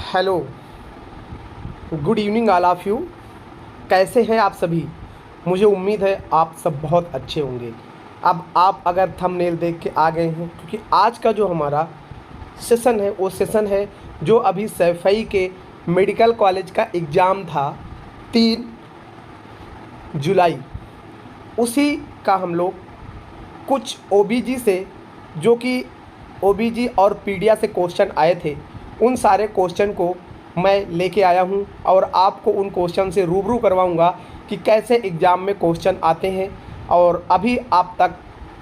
Hello, good evening all of you. कैसे हैं आप सभी? मुझे उम्मीद है आप सब बहुत अच्छे होंगे। अब आप अगर थंबनेल देख के आ गए हैं, क्योंकि आज का जो हमारा सेशन है वो सेशन है जो अभी सैफई के मेडिकल कॉलेज का एग्ज़ाम था 3 जुलाई, उसी का हम लोग कुछ ओबीजी से, जो कि ओबीजी और पीडिया से क्वेश्चन आए थे, उन सारे क्वेश्चन को मैं लेके आया हूं और आपको उन क्वेश्चन से रूबरू करवाऊंगा कि कैसे एग्ज़ाम में क्वेश्चन आते हैं। और अभी आप तक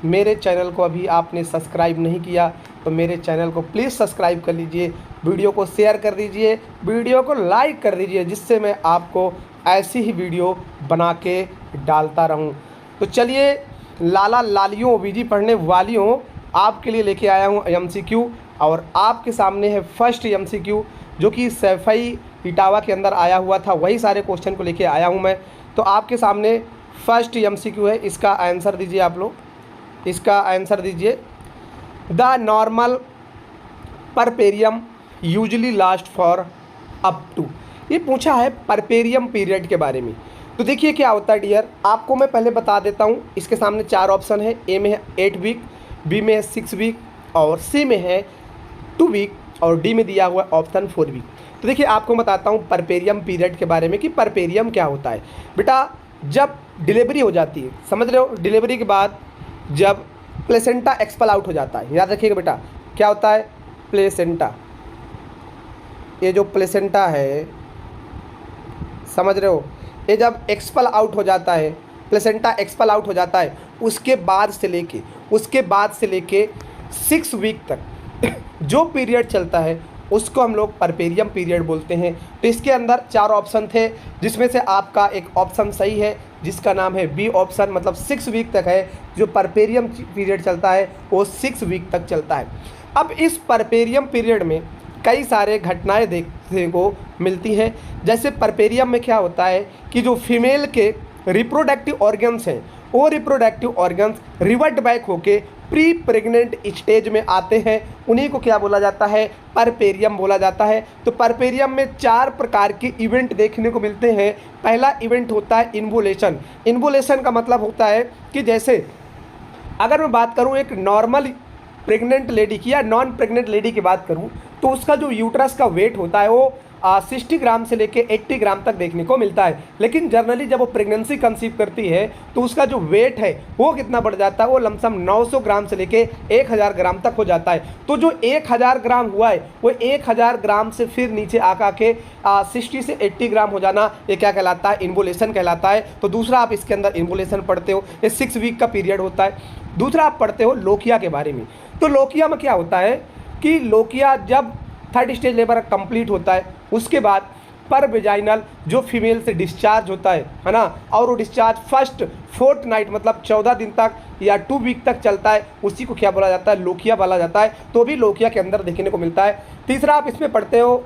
मेरे चैनल को अभी आपने सब्सक्राइब नहीं किया तो मेरे चैनल को प्लीज़ सब्सक्राइब कर लीजिए, वीडियो को शेयर कर दीजिए, वीडियो को लाइक कर दीजिए, जिससे मैं आपको ऐसी ही वीडियो बना के डालता रहूं। तो चलिए लाला लालियों ओबीजी पढ़ने वालियों, आपके लिए लेके आया हूँ एमसीक्यू। और आपके सामने है फर्स्ट एमसीक्यू, जो कि सैफई इटावा के अंदर आया हुआ था, वही सारे क्वेश्चन को लेके आया हूँ मैं। तो आपके सामने फर्स्ट एमसीक्यू है, इसका आंसर दीजिए आप लोग, इसका आंसर दीजिए। The normal puerperium usually last for up to, ये पूछा है परपेरियम पीरियड के बारे में। तो देखिए क्या होता है डियर, आपको मैं पहले बता देता हूँ। इसके सामने 4 ऑप्शन है, ए में है 8 वीक, बी में है 6 वीक और सी में है 2 वीक और डी में दिया हुआ ऑप्शन 4 वीक। तो देखिए आपको बताता हूँ परपेरियम पीरियड के बारे में कि परपेरियम क्या होता है। बेटा जब डिलीवरी हो जाती है, समझ रहे हो, डिलीवरी के बाद जब प्लेसेंटा एक्सपल आउट हो जाता है, याद रखिएगा बेटा क्या होता है प्लेसेंटा। ये जो प्लेसेंटा है, समझ रहे हो, ये जब एक्सपल आउट हो जाता है, प्लेसेंटा एक्सपल आउट हो जाता है, उसके बाद से लेके 6 वीक तक जो पीरियड चलता है उसको हम लोग परपेरियम पीरियड बोलते हैं। तो इसके अंदर 4 ऑप्शन थे, जिसमें से आपका एक ऑप्शन सही है, जिसका नाम है बी ऑप्शन, मतलब 6 वीक तक है जो परपेरियम पीरियड चलता है, वो 6 वीक तक चलता है। अब इस परपेरियम पीरियड में कई सारे घटनाएं देखने को मिलती हैं। जैसे परपेरियम में क्या होता है कि जो फीमेल के रिप्रोडक्टिव ऑर्गन्स हैं, वो रिप्रोडक्टिव ऑर्गन्स रिवर्ट बैक होके प्री प्रेग्नेंट स्टेज में आते हैं, उन्हीं को क्या बोला जाता है परपेरियम बोला जाता है। तो परपेरियम में 4 प्रकार के इवेंट देखने को मिलते हैं। पहला इवेंट होता है इन्वोलेशन। इन्वोलेशन का मतलब होता है कि जैसे अगर मैं बात करूं एक नॉर्मल प्रेग्नेंट लेडी की या नॉन प्रेग्नेंट लेडी की बात करूं, तो उसका जो यूट्रस का वेट होता है वो 60 ग्राम से लेके 80 ग्राम तक देखने को मिलता है। लेकिन जनरली जब वो प्रेगनेंसी कंसीव करती है तो उसका जो वेट है वो कितना बढ़ जाता है, वो लमसम 900 ग्राम से लेके 1000 ग्राम तक हो जाता है। तो जो 1000 ग्राम हुआ है वो 1000 ग्राम से फिर नीचे आका के 60 से 80 ग्राम हो जाना, ये क्या कहलाता है इन्वोलेशन कहलाता है। तो दूसरा आप इसके अंदर इन्वोलेशन पढ़ते हो, ये 6 वीक का पीरियड होता है। दूसरा आप पढ़ते हो लोकिया के बारे में। तो लोकिया में क्या होता है कि लोकिया जब 3rd स्टेज लेबर कंप्लीट होता है, उसके बाद पर वेजाइनल जो फीमेल से डिस्चार्ज होता है ना, और वो डिस्चार्ज फर्स्ट फोर्टनाइट मतलब 14 दिन तक या 2 वीक तक चलता है, उसी को क्या बोला जाता है लोकिया बोला जाता है। तो भी लोकिया के अंदर देखने को मिलता है। तीसरा आप इसमें पढ़ते हो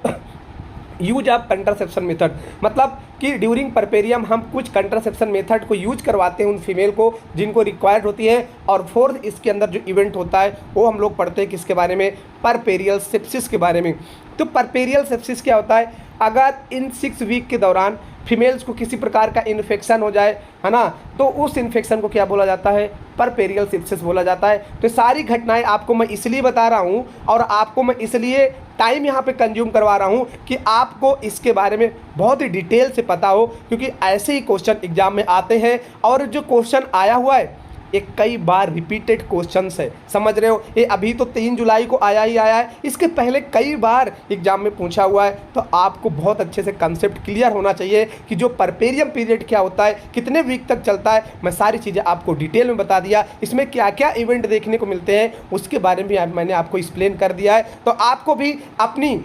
यूज ऑफ कंट्रासेप्शन मेथड, मतलब कि ड्यूरिंग परपेरियम हम कुछ कंट्रासेप्शन मेथड को यूज करवाते हैं उन फीमेल को जिनको रिक्वायर्ड होती है। और 4th इसके अंदर जो इवेंट होता है वो हम लोग पढ़ते हैं किसके बारे में, परपेरियल सेप्सिस के बारे में। तो परपेरियल सेप्सिस क्या होता है, अगर इन 6 वीक के दौरान फीमेल्स को किसी प्रकार का इन्फेक्शन हो जाए, है ना, तो उस इन्फेक्शन को क्या बोला जाता है परपेरियल सेप्सिस बोला जाता है। तो सारी घटनाएं आपको मैं इसलिए बता रहा हूं और आपको मैं इसलिए टाइम यहाँ पे कंज्यूम करवा रहा हूँ कि आपको इसके बारे में बहुत ही डिटेल से पता हो, क्योंकि ऐसे ही क्वेश्चन एग्जाम में आते हैं। और जो क्वेश्चन आया हुआ है ये कई बार रिपीटेड क्वेश्चंस है, समझ रहे हो। ये अभी तो 3 जुलाई को आया ही आया है, इसके पहले कई बार एग्जाम में पूछा हुआ है। तो आपको बहुत अच्छे से कंसेप्ट क्लियर होना चाहिए कि जो परपेरियम पीरियड क्या होता है, कितने वीक तक चलता है। मैं सारी चीज़ें आपको डिटेल में बता दिया, इसमें क्या क्या इवेंट देखने को मिलते हैं उसके बारे में भी मैंने आपको एक्सप्लेन कर दिया है। तो आपको भी अपनी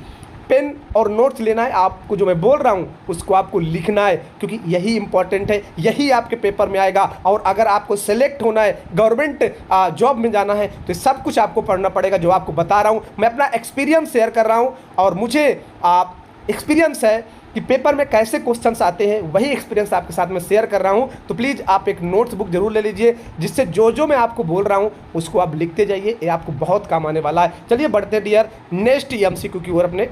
पेन और नोट्स लेना है, आपको जो मैं बोल रहा हूँ उसको आपको लिखना है, क्योंकि यही इंपॉर्टेंट है, यही आपके पेपर में आएगा। और अगर आपको सेलेक्ट होना है, गवर्नमेंट जॉब में जाना है, तो सब कुछ आपको पढ़ना पड़ेगा जो आपको बता रहा हूँ। मैं अपना एक्सपीरियंस शेयर कर रहा हूँ और मुझे एक्सपीरियंस है कि पेपर में कैसे क्वेश्चंस आते हैं, वही एक्सपीरियंस आपके साथ में शेयर कर रहा हूँ। तो प्लीज़ आप एक नोट्स बुक जरूर ले लीजिए, जिससे जो मैं आपको बोल रहा हूँ उसको आप लिखते जाइए, ये आपको बहुत काम आने वाला है। चलिए बढ़ते डियर नेक्स्ट एमसीक्यू की ओर अपने।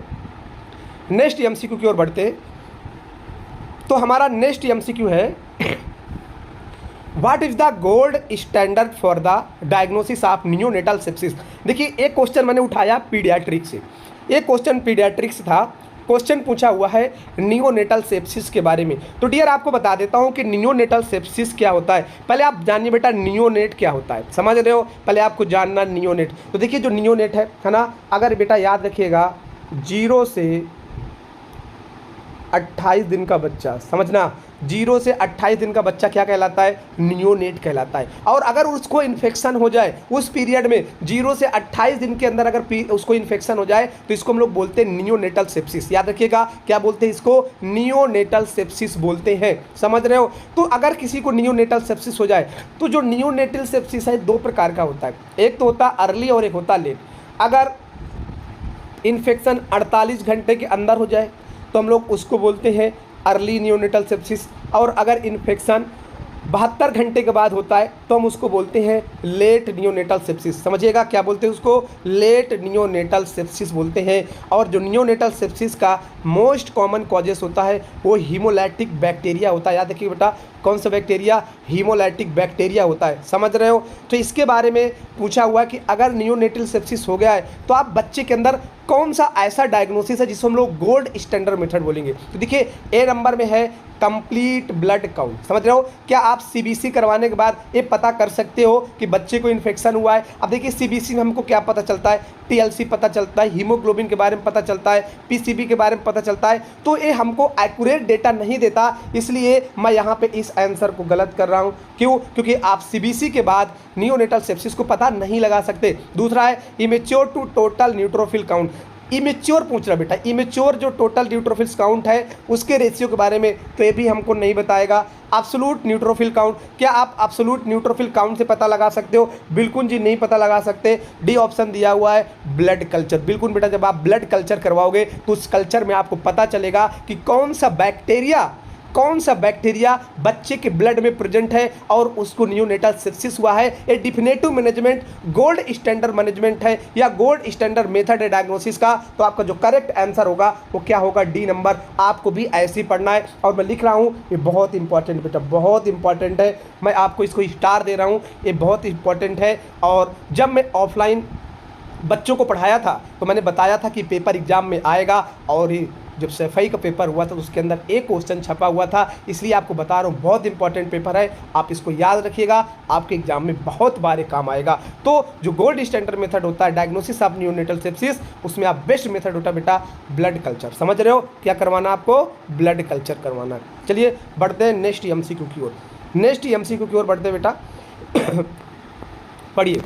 नेक्स्ट एमसीक्यू की ओर बढ़ते हैं। तो हमारा नेक्स्ट एमसीक्यू है, what is the gold standard for the diagnosis of neonatal sepsis. देखिए एक क्वेश्चन मैंने उठाया पीडियाट्रिक्स से, एक क्वेश्चन पीडियाट्रिक्स था, क्वेश्चन पूछा हुआ है नियोनेटल सेप्सिस के बारे में। तो डियर आपको बता देता हूं कि नियोनेटल सेप्सिस क्या होता है। पहले आप जानिए बेटा नियोनेट क्या होता है, समझ रहे हो, पहले आपको जानना नियोनेट। तो देखिए जो नियोनेट है ना, अगर बेटा याद रखिएगा 0 से 28 दिन का बच्चा, समझना 0 से 28 दिन का बच्चा क्या कहलाता है, नियोनेट कहलाता है। और अगर उसको इन्फेक्शन हो जाए उस पीरियड में 0 से 28 दिन के अंदर अगर उसको इन्फेक्शन हो जाए तो इसको हम लोग बोलते हैं नियोनेटल सेप्सिस। याद रखिएगा क्या बोलते हैं इसको, नियोनेटल सेप्सिस बोलते हैं, समझ रहे हो। तो अगर किसी को नियोनेटल सेप्सिस हो जाए तो जो नियोनेटल सेप्सिस है 2 प्रकार का होता है, एक तो होता है अर्ली और एक होता है लेट। अगर इन्फेक्शन 48 घंटे के अंदर हो जाए तो हम लोग उसको बोलते हैं अर्ली नियोनेटल सेप्सिस, और अगर इन्फेक्शन 72 घंटे के बाद होता है तो हम उसको बोलते हैं लेट नियोनेटल सेप्सिस। समझिएगा क्या बोलते हैं उसको, लेट नियोनेटल सेप्सिस बोलते हैं। और जो नियोनेटल सेप्सिस का मोस्ट कॉमन कॉजेस होता है वो हीमोलाइटिक बैक्टीरिया होता है। याद रखिए बेटा कौन सा बैक्टीरिया, हीमोलाइटिक बैक्टीरिया होता है, समझ रहे हो। तो इसके बारे में पूछा हुआ कि अगर नियोनेटल सेप्सिस हो गया है तो आप बच्चे के अंदर कौन सा ऐसा डायग्नोसिस है जिसको हम लोग गोल्ड स्टैंडर्ड मेथड बोलेंगे। तो देखिए ए नंबर में है कंप्लीट ब्लड काउंट, समझ रहे हो। क्या आप सीबीसी करवाने के बाद ये पता कर सकते हो कि बच्चे को इन्फेक्शन हुआ है। अब देखिए सीबीसी में हमको क्या पता चलता है, टीएलसी पता चलता है, हीमोग्लोबिन के बारे में पता चलता है, पीसीबी के बारे में पता चलता है। तो ये हमको एक्यूरेट डेटा नहीं देता, इसलिए मैं यहाँ पे इस आंसर को गलत कर रहा हूँ। क्यों, क्योंकि आप सीबीसी के बाद नियोनेटल सेप्सिस को पता नहीं लगा सकते। दूसरा है immature to total neutrophil count, immature पूछ रहा बेटा, इमेच्योर जो टोटल न्यूट्रोफिल्स काउंट है उसके रेशियो के बारे में तो ये भी हमको नहीं बताएगा। एब्सोल्यूट न्यूट्रोफिल काउंट, क्या आप एब्सोल्यूट न्यूट्रोफिल काउंट से पता लगा सकते हो, बिल्कुल जी नहीं पता लगा सकते। डी ऑप्शन दिया हुआ है ब्लड कल्चर, बिल्कुल बेटा जब आप ब्लड कल्चर करवाओगे तो उस कल्चर में आपको पता चलेगा कि कौन सा बैक्टीरिया बच्चे के ब्लड में प्रेजेंट है और उसको नियोनेटल सेप्सिस हुआ है। ये definitive management gold standard management है या गोल्ड स्टैंडर्ड मेथड है डायग्नोसिस का। तो आपका जो करेक्ट आंसर होगा वो क्या होगा, डी नंबर। आपको भी ऐसे ही पढ़ना है और मैं लिख रहा हूँ ये बहुत इंपॉर्टेंट बेटा, बहुत इंपॉर्टेंट है। मैं आपको इसको स्टार दे रहा हूँ, ये बहुत इंपॉर्टेंट है। और जब मैं ऑफलाइन बच्चों को पढ़ाया था तो मैंने बताया था कि पेपर एग्जाम में आएगा, और जब सफाई का पेपर हुआ था तो उसके अंदर एक क्वेश्चन छपा हुआ था, इसलिए आपको बता रहा हूँ बहुत इंपॉर्टेंट पेपर है। आप इसको याद रखिएगा, आपके एग्जाम में बहुत बार काम आएगा। तो जो गोल्ड स्टैंडर्ड मेथड होता है डायग्नोसिस ऑफ नियोनेटल सेप्सिस, उसमें आप बेस्ट मेथड होता है बेटा ब्लड कल्चर। समझ रहे हो क्या करवाना आपको, ब्लड कल्चर करवाना। चलिए बढ़ते हैं नेक्स्ट एमसीक्यू की ओर, नेक्स्ट एमसीक्यू की ओर बढ़ते हैं बेटा। पढ़िए,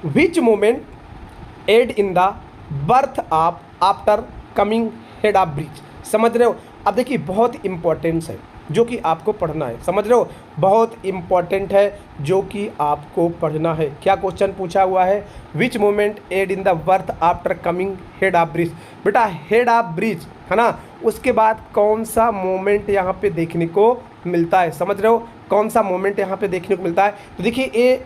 which moment aid in the birth of after coming head of breech. समझ रहे हो। अब देखिए बहुत इंपॉर्टेंस है जो कि आपको पढ़ना है, समझ रहे हो, बहुत इंपॉर्टेंट है जो कि आपको पढ़ना है। क्या क्वेश्चन पूछा हुआ है, which moment aid in the birth after coming head of breech. बेटा हेड ऑफ ब्रीच है ना, उसके बाद कौन सा मोमेंट यहाँ पे देखने को मिलता है, समझ रहे हो, कौन सा मोमेंट यहाँ पे देखने को मिलता है। तो देखिए ये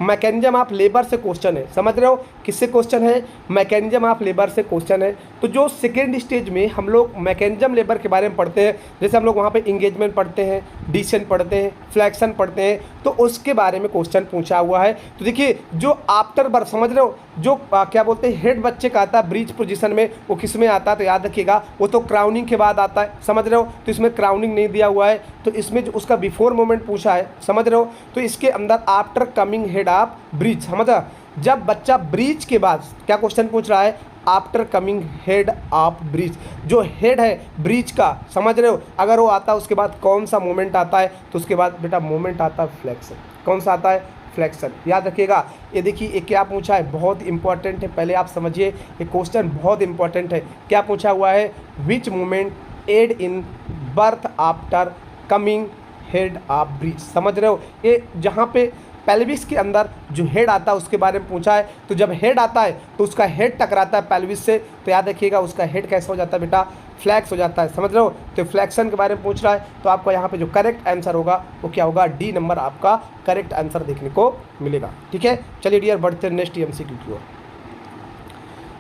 मैकेनिज्म ऑफ लेबर से क्वेश्चन है, समझ रहे हो, किससे क्वेश्चन है, मैकेनिज्म ऑफ लेबर से क्वेश्चन है। तो जो सेकेंड स्टेज में हम लोग मैकेनिज्म लेबर के बारे में पढ़ते हैं, जैसे हम लोग वहाँ पे इंगेजमेंट पढ़ते हैं, डिशन पढ़ते हैं, फ्लैक्शन पढ़ते हैं, तो उसके बारे में क्वेश्चन पूछा हुआ है। तो देखिए जो आफ्टर बर्थ, समझ रहे हो, जो क्या बोलते हैं हेड बच्चे का आता है ब्रीच पोजीशन में, वो किस में आता है, तो याद रखिएगा वो तो क्राउनिंग के बाद आता है, समझ रहे हो। तो इसमें क्राउनिंग नहीं दिया हुआ है, तो इसमें जो उसका बिफोर मोमेंट पूछा है, समझ रहे हो। तो इसके अंदर after coming head of breach, समझा, जब बच्चा ब्रीच के बाद, क्या क्वेश्चन पूछ रहा है, after coming head of breach, जो हेड है ब्रीच का, समझ रहे हो, अगर वो आता है उसके बाद कौन सा मोमेंट आता है, तो उसके बाद बेटा मोमेंट आता है फ्लेक्शन। कौन सा आता है, फ्लेक्शन। याद रखिएगा। ये देखिए ये क्या पूछा है, बहुत इंपॉर्टेंट है, पहले आप समझिए ये क्वेश्चन बहुत इंपॉर्टेंट है। क्या पूछा हुआ है, which moment aid in birth after coming head of breech. समझ रहे हो, ये जहाँ पे पेल्विस के अंदर जो हेड आता है उसके बारे में पूछा है। तो जब हेड आता है तो उसका हेड टकराता है पेल्विस से, तो याद रखिएगा उसका हेड कैसा हो जाता है बेटा, फ्लैक्स हो जाता है, समझ रहे हो। तो फ्लैक्शन के बारे में पूछ रहा है, तो आपको यहाँ पे जो करेक्ट आंसर होगा वो क्या होगा, डी नंबर आपका करेक्ट आंसर देखने को मिलेगा। ठीक है, चलिए डियर बढ़ते हैं नेक्स्ट एमसीक्यू की ओर।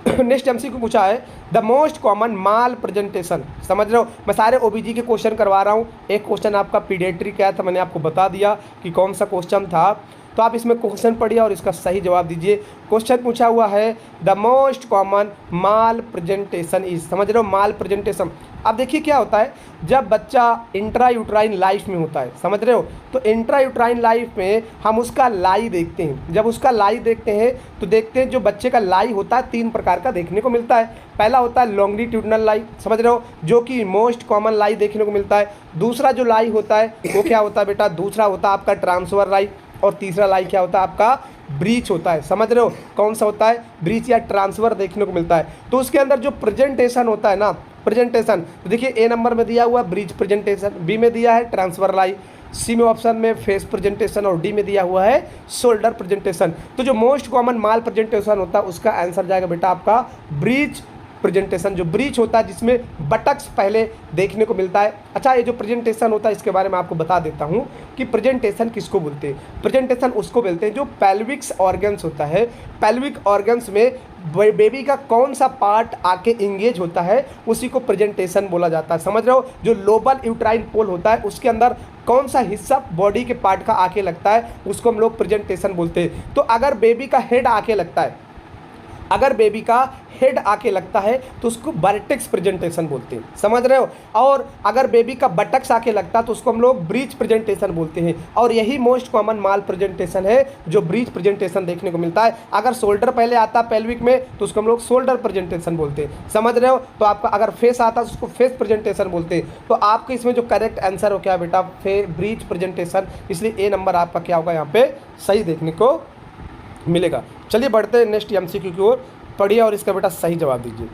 नेक्स्ट एमसीक्यू पूछा है the most common mall presentation. समझ रहे हो, मैं सारे ओबीजी के क्वेश्चन करवा रहा हूँ। एक क्वेश्चन आपका पीडियाट्रिक का था, मैंने आपको बता दिया कि कौन सा क्वेश्चन था, तो आप इसमें क्वेश्चन पढ़िए और इसका सही जवाब दीजिए। क्वेश्चन पूछा हुआ है the most common mall presentation is. समझ रहे हो, माल प्रेजेंटेशन। अब देखिए क्या होता है, जब बच्चा इंट्रा यूट्राइन लाइफ में होता है, समझ रहे हो, तो इंट्रा यूट्राइन लाइफ में हम उसका लाई देखते हैं। जब उसका लाई देखते हैं तो देखते हैं जो बच्चे का लाई होता है 3 प्रकार का देखने को मिलता है। पहला होता है लॉन्गिट्यूडनल लाई, समझ रहे हो, जो कि मोस्ट कॉमन लाई देखने को मिलता है। दूसरा जो लाई होता है वो क्या होता है बेटा, दूसरा होता है आपका ट्रांसफर लाई। और तीसरा लाई क्या होता है आपका, ब्रीच होता है। समझ रहे हो, कौन सा होता है, ब्रीच या ट्रांसफर देखने को मिलता है। तो उसके अंदर जो प्रेजेंटेशन होता है ना, प्रेजेंटेशन, तो देखिए ए नंबर में दिया हुआ ब्रीच प्रेजेंटेशन, बी में दिया है ट्रांसफर लाई, सी में ऑप्शन में फेस प्रेजेंटेशन और डी में दिया हुआ है शोल्डर प्रेजेंटेशन। तो जो मोस्ट कॉमन माल प्रेजेंटेशन होता है उसका आंसर जाएगा बेटा आपका ब्रीच प्रेजेंटेशन। जो ब्रीच होता है जिसमें बटक्स पहले देखने को मिलता है। अच्छा, ये जो प्रेजेंटेशन होता है इसके बारे में आपको बता देता हूँ कि प्रेजेंटेशन किसको बोलते हैं। प्रेजेंटेशन उसको बोलते हैं जो पेल्विक्स ऑर्गन्स होता है, पेल्विक ऑर्गन्स में बेबी का कौन सा पार्ट आके इंगेज होता है उसी को प्रेजेंटेशन बोला जाता है। समझ रहे हो, जो लोबल यूट्राइन पोल होता है उसके अंदर कौन सा हिस्सा बॉडी के पार्ट का आके लगता है उसको हम लोग प्रेजेंटेशन बोलते हैं। तो अगर बेबी का हेड आके लगता है, अगर बेबी का हेड आके लगता है तो उसको वर्टेक्स प्रेजेंटेशन बोलते हैं। समझ रहे हो, और अगर बेबी का बटक्स आके लगता है तो उसको हम लोग ब्रीच प्रेजेंटेशन बोलते हैं। और यही मोस्ट कॉमन माल प्रेजेंटेशन है जो ब्रीच प्रेजेंटेशन देखने को मिलता है। अगर शोल्डर पहले आता है पेल्विक में तो उसको हम लोग शोल्डर प्रेजेंटेशन बोलते हैं। समझ रहे हो, तो आपका अगर फेस आता है तो उसको फेस प्रेजेंटेशन बोलते हैं। तो आपके इसमें जो करेक्ट आंसर हो क्या बेटा, ब्रीच प्रेजेंटेशन, इसलिए ए नंबर आपका क्या होगा यहाँ पे सही देखने को मिलेगा। चलिए बढ़ते हैं नेक्स्ट एमसीक्यू की ओर, पढ़िए और इसका बेटा सही जवाब दीजिए।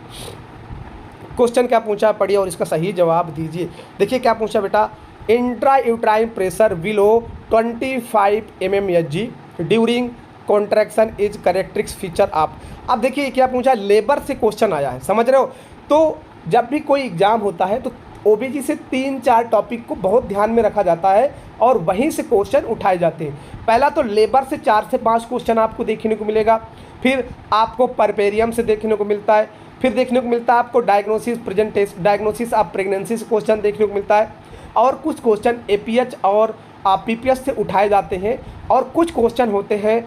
क्वेश्चन क्या पूछा, पढ़िए और इसका सही जवाब दीजिए। देखिए क्या पूछा बेटा, intra uterine pressure below 25 mmHg during contraction is characteristic feature आप। अब देखिए क्या पूछा, लेबर से क्वेश्चन आया है। समझ रहे हो, तो जब भी कोई एग्जाम होता है तो ओबीजी से 3-4 टॉपिक को बहुत ध्यान में रखा जाता है और वहीं से क्वेश्चन उठाए जाते हैं। पहला तो लेबर से 4 से 5 क्वेश्चन आपको देखने को मिलेगा, फिर आपको परपेरियम से देखने को मिलता है, फिर देखने को मिलता है आपको डायग्नोसिस ऑफ प्रेगनेंसी से क्वेश्चन देखने को मिलता है, और कुछ क्वेश्चन एपीएच और पीपीएस से उठाए जाते हैं, और कुछ क्वेश्चन होते हैं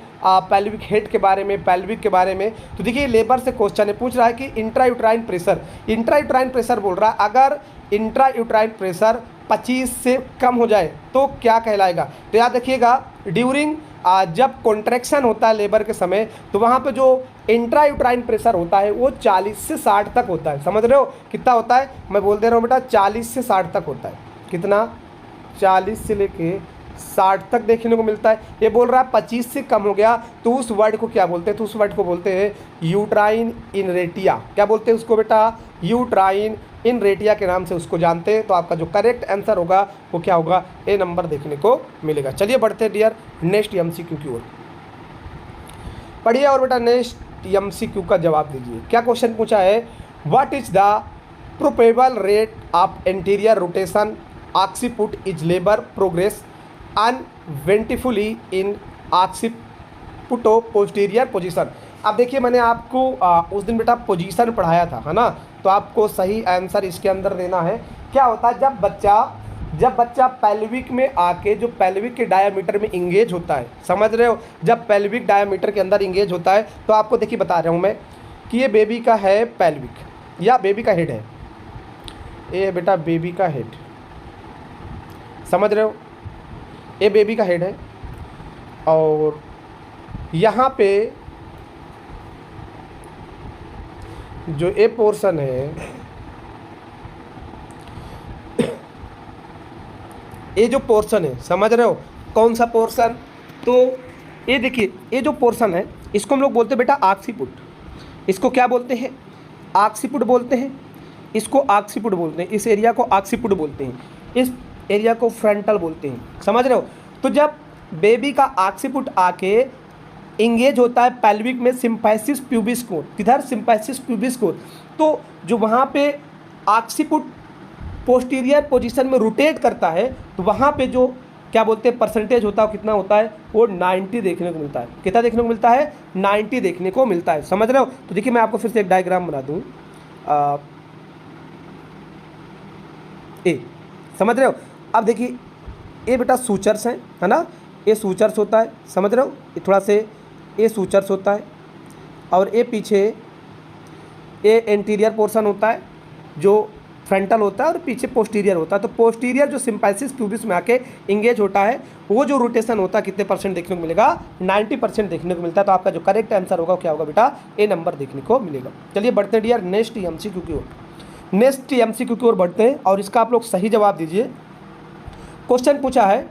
पेल्विक हेड के बारे में, पेल्विक के बारे में। तो देखिए लेबर से क्वेश्चन है, पूछ रहा है कि इंट्रा यूट्राइन प्रेशर बोल रहा है, अगर इंट्रा यूट्राइन प्रेशर 25 से कम हो जाए तो क्या कहलाएगा। तो याद रखिएगा, ड्यूरिंग जब कॉन्ट्रैक्शन होता है लेबर के समय तो वहाँ पे जो इंट्रा यूट्राइन प्रेशर होता है वो 40 से 60 तक होता है। समझ रहे हो कितना होता है, मैं बोल दे रहा हूँ बेटा 40 से 60 तक होता है। कितना, 40 से लेके 60 तक देखने को मिलता है। ये बोल रहा है 25 से कम हो गया तो उस वर्ड को क्या बोलते हैं, तो उस वर्ड को बोलते हैं यूट्राइन इनरेटिया। क्या बोलते हैं उसको बेटा, यूट्राइन इनरेटिया के नाम से उसको जानते हैं। तो आपका जो करेक्ट आंसर होगा वो क्या होगा, ए नंबर देखने को मिलेगा। चलिए बढ़ते हैं डियर नेक्स्ट एमसीक्यू की ओर, पढ़िए और बेटा नेक्स्ट एमसीक्यू का जवाब दीजिए। क्या क्वेश्चन पूछा है, what is the probable rate of anterior rotation occiput is labour progress uneventfully in occipito posterior position. अब देखिए मैंने आपको उस दिन बेटा पोजीशन पढ़ाया था, है ना, तो आपको सही आंसर इसके अंदर देना है। क्या होता है, जब बच्चा पेल्विक में आके जो पेल्विक के डायामीटर में इंगेज होता है, समझ रहे हो, जब पेल्विक डायामीटर के अंदर इंगेज होता है तो आपको देखिए बता रहा हूँ मैं कि ये बेबी का है पेल्विक या बेबी का हेड है, ये बेटा बेबी का हेड, समझ रहे हो, ये बेबी का हेड है, और यहाँ पे जो ए पोर्शन है, ये जो पोर्शन है, समझ रहे हो कौन सा पोर्शन, तो ये देखिए ये जो पोर्शन है इसको हम लोग बोलते हैं बेटा ऑक्सीपुट। इसको क्या बोलते हैं, ऑक्सीपुट बोलते हैं, इसको ऑक्सीपुट बोलते हैं, इस एरिया को ऑक्सीपुट बोलते हैं, इस एरिया को फ्रंटल बोलते हैं। समझ रहे हो, तो जब बेबी का ऑक्सीपुट आके इंगेज होता है पेल्विक में सिम्फाइसिस प्यूबिस कोड, किधर, सिम्फाइसिस प्यूबिस कोड, तो जो वहाँ पे ऑक्सीपुट पोस्टीरियर पोजीशन में रोटेट करता है तो वहाँ पे जो क्या बोलते हैं परसेंटेज होता है, कितना होता है, वो 90 देखने को मिलता है। कितना देखने को मिलता है, 90 देखने को मिलता है। समझ रहे हो। तो देखिए मैं आपको फिर से एक डायग्राम बना दूँ, ए, समझ रहे हो। अब देखिए ये बेटा सूचर्स हैं, है ना, ये सूचर्स होता है, समझ रहे हो, ये थोड़ा से ये सूचर्स होता है, और ये पीछे ये एंटीरियर पोर्शन होता है जो फ्रंटल होता है, और पीछे पोस्टीरियर होता है। तो पोस्टीरियर जो सिंपैसिस प्यूबिस में आके इंगेज होता है, वो जो रोटेशन होता है कितने परसेंट देखने को मिलेगा, 90% देखने को मिलता है। तो आपका जो करेक्ट आंसर होगा क्या होगा बेटा, ए नंबर देखने को मिलेगा। चलिए बढ़ते हैं डियर नेक्स्ट एमसीक्यू की ओर। नेक्स्ट एमसीक्यू की ओर बढ़ते हैं और इसका आप लोग सही जवाब दीजिए। क्वेश्चन पूछा है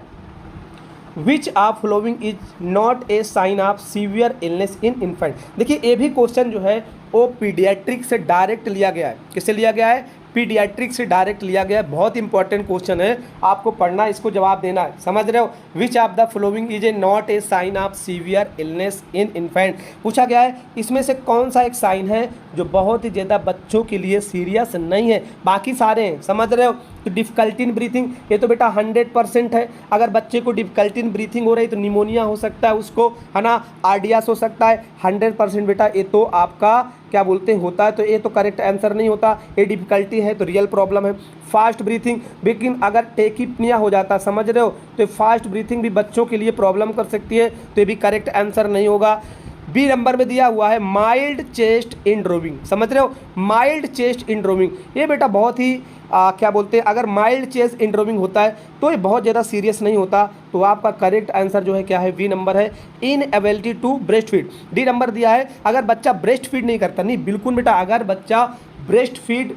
which of following is not a sign of severe illness in infant. देखिए ये भी क्वेश्चन जो है वो पीडियाट्रिक से डायरेक्ट लिया गया है। किससे लिया गया है, पीडियाट्रिक से डायरेक्ट लिया गया है। बहुत इंपॉर्टेंट क्वेश्चन है, आपको पढ़ना, इसको जवाब देना है। समझ रहे हो। Which of the following is a not a sign of severe illness in infant पूछा गया है, इसमें से कौन सा एक साइन है जो बहुत ही ज़्यादा बच्चों के लिए सीरियस नहीं है, बाकी सारे हैं। समझ रहे हो। तो डिफिकल्टी इन ब्रीथिंग, ये तो बेटा 100% है। अगर बच्चे को डिफिकल्टी इन ब्रीथिंग हो रही तो निमोनिया हो सकता है उसको, है ना, आरडीएस हो सकता है। 100% बेटा ये तो आपका क्या बोलते हैं होता है। तो ये तो करेक्ट आंसर नहीं होता, ये डिफिकल्टी है तो रियल प्रॉब्लम है। फास्ट ब्रीथिंग, लेकिन अगर टेकिपनिया हो जाता, समझ रहे हो, तो फास्ट ब्रीथिंग भी बच्चों के लिए प्रॉब्लम कर सकती है, तो ये भी करेक्ट आंसर नहीं होगा। बी नंबर में दिया हुआ है माइल्ड चेस्ट इन ड्रोविंग। समझ रहे हो, माइल्ड चेस्ट इन ड्रोविंग, ये बेटा बहुत ही क्या बोलते हैं, अगर माइल्ड चेस्ट इन ड्रोविंग होता है तो ये बहुत ज़्यादा सीरियस नहीं होता। तो आपका करेक्ट आंसर जो है क्या है, बी नंबर है, inability to breast feed. D number दिया है अगर बच्चा ब्रेस्ट फीड नहीं करता, नहीं बिल्कुल बेटा, अगर बच्चा ब्रेस्ट फीड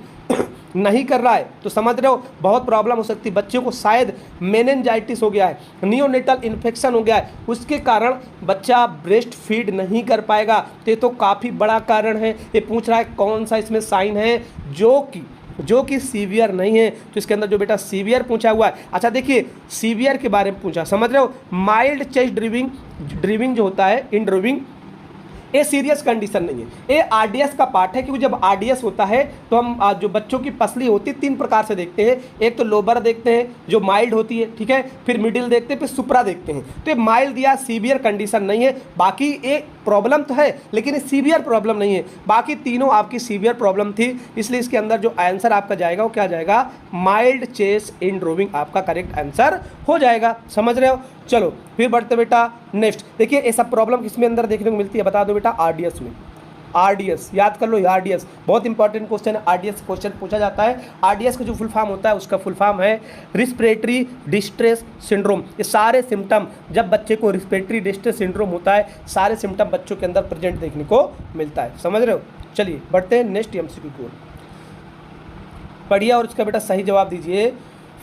नहीं कर रहा है तो समझ रहे हो बहुत प्रॉब्लम हो सकती है। बच्चे को शायद मेनिंजाइटिस हो गया है, नियोनेटल इन्फेक्शन हो गया है, उसके कारण बच्चा ब्रेस्ट फीड नहीं कर पाएगा। तो ये तो काफ़ी बड़ा कारण है। ये पूछ रहा है कौन सा इसमें साइन है जो कि सीवियर नहीं है। तो इसके अंदर जो बेटा सीवियर पूछा हुआ है, अच्छा देखिए सीवियर के बारे में पूछा, समझ रहे हो। माइल्ड चेस्ट ड्रीविंग जो होता है इन ड्रीविंग, ये सीरियस कंडीशन नहीं है, ये आरडीएस का पार्ट है। क्योंकि जब आरडीएस होता है तो हम जो बच्चों की पसली होती है 3 प्रकार से देखते हैं। एक तो लोबर देखते हैं जो माइल्ड होती है, ठीक है, फिर मिडिल देखते हैं, फिर सुपरा देखते हैं। तो ये माइल्ड या सीवियर कंडीशन नहीं है, बाकी एक प्रॉब्लम तो है लेकिन सीवियर प्रॉब्लम नहीं है। बाकी तीनों आपकी सीवियर प्रॉब्लम थी, इसलिए इसके अंदर जो आंसर आपका जाएगा वो क्या जाएगा, माइल्ड चेस्ट इन ड्रोविंग आपका करेक्ट आंसर हो जाएगा। समझ रहे हो। चलो फिर बढ़ते बेटा नेक्स्ट। देखिए ये सब प्रॉब्लम किसमें अंदर देखने को मिलती है, बता दो बेटा, आरडीएस में। आरडीएस याद कर लो, आरडीएस बहुत इंपॉर्टेंट क्वेश्चन है। आरडीएस क्वेश्चन पूछा जाता है। आरडीएस का जो फुल फॉर्म होता है उसका फुल फॉर्म है रिस्पिरेटरी डिस्ट्रेस सिंड्रोम। ये सारे सिम्टम, जब बच्चे को रिस्पिरेटरी डिस्ट्रेस सिंड्रोम होता है, सारे सिम्टम बच्चों के अंदर प्रेजेंट देखने को मिलता है। समझ रहे हो। चलिए बढ़ते हैं नेक्स्ट एमसीक्यू की ओर, पढ़िए और इसका बेटा सही जवाब दीजिए।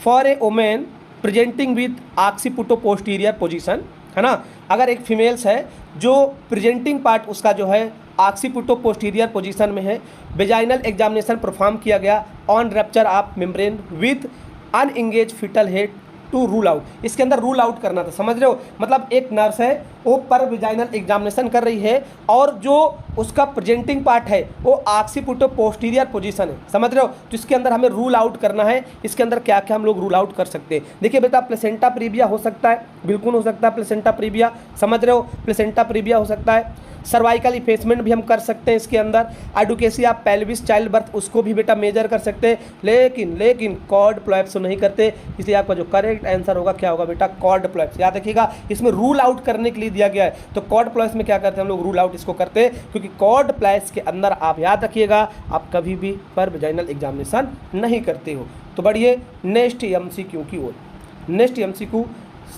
For a women presenting with occipito posterior position, है ना, अगर एक फीमेल्स है जो प्रेजेंटिंग पार्ट उसका जो है ऑक्सीपुटो पोस्टीरियर पोजीशन में है, वेजाइनल एग्जामिनेशन परफॉर्म किया गया on rupture of membrane with unengage foetal head to rule out. इसके अंदर रूल आउट करना था, समझ रहे हो। मतलब एक नर्स है वो पर विजाइनल एग्जामिनेशन कर रही है और जो उसका प्रेजेंटिंग पार्ट है वो ऑक्सीपुटो पोस्टीरियर पोजीशन है, समझ रहे हो। तो इसके अंदर हमें रूल आउट करना है। इसके अंदर क्या क्या हम लोग रूल आउट कर सकते हैं, देखिए बेटा प्लेसेंटा प्रीविया हो सकता है, बिल्कुल हो सकता है प्लेसेंटा प्रीविया, समझ रहे हो, प्लेसेंटा प्रीविया हो सकता है। सर्वाइकल इफेसमेंट भी हम कर सकते हैं इसके अंदर। एडुकेसिया पेल्विस चाइल्ड बर्थ उसको भी बेटा मेजर कर सकते हैं, लेकिन कॉर्ड प्लॉप्स नहीं करते। इसलिए आपका जो करेक्ट आंसर होगा क्या होगा बेटा, कॉर्ड प्लॉप्स। याद रखिएगा इसमें रूल आउट करने के लिए दिया गया है। तो कॉर्ड प्लॉप्स में क्या करते हैं हम लोग, रूल आउट इसको करते हैं, क्योंकि कॉर्ड प्लॉप्स के अंदर आप याद रखिएगा आप कभी भी पर वेजाइनल एग्जामिनेशन नहीं करते हो। तो बढ़िए नेक्स्ट एमसीक्यू की ओर। नेक्स्ट एमसीक्यू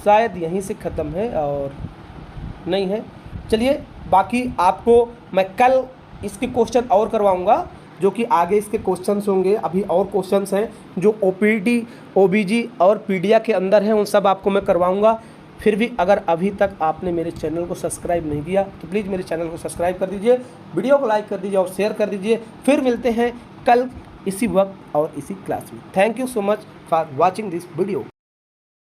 शायद यहीं से ख़त्म है और नहीं है। चलिए बाकी आपको मैं कल इसके क्वेश्चन और करवाऊंगा, जो कि आगे इसके क्वेश्चंस होंगे। अभी और क्वेश्चंस हैं जो ओपीडी, ओबीजी और पीडिया के अंदर हैं, उन सब आपको मैं करवाऊंगा। फिर भी अगर अभी तक आपने मेरे चैनल को सब्सक्राइब नहीं किया तो प्लीज़ मेरे चैनल को सब्सक्राइब कर दीजिए, वीडियो को लाइक कर दीजिए और शेयर कर दीजिए। फिर मिलते हैं कल इसी वक्त और इसी क्लास में। Thank you so much for watching this video.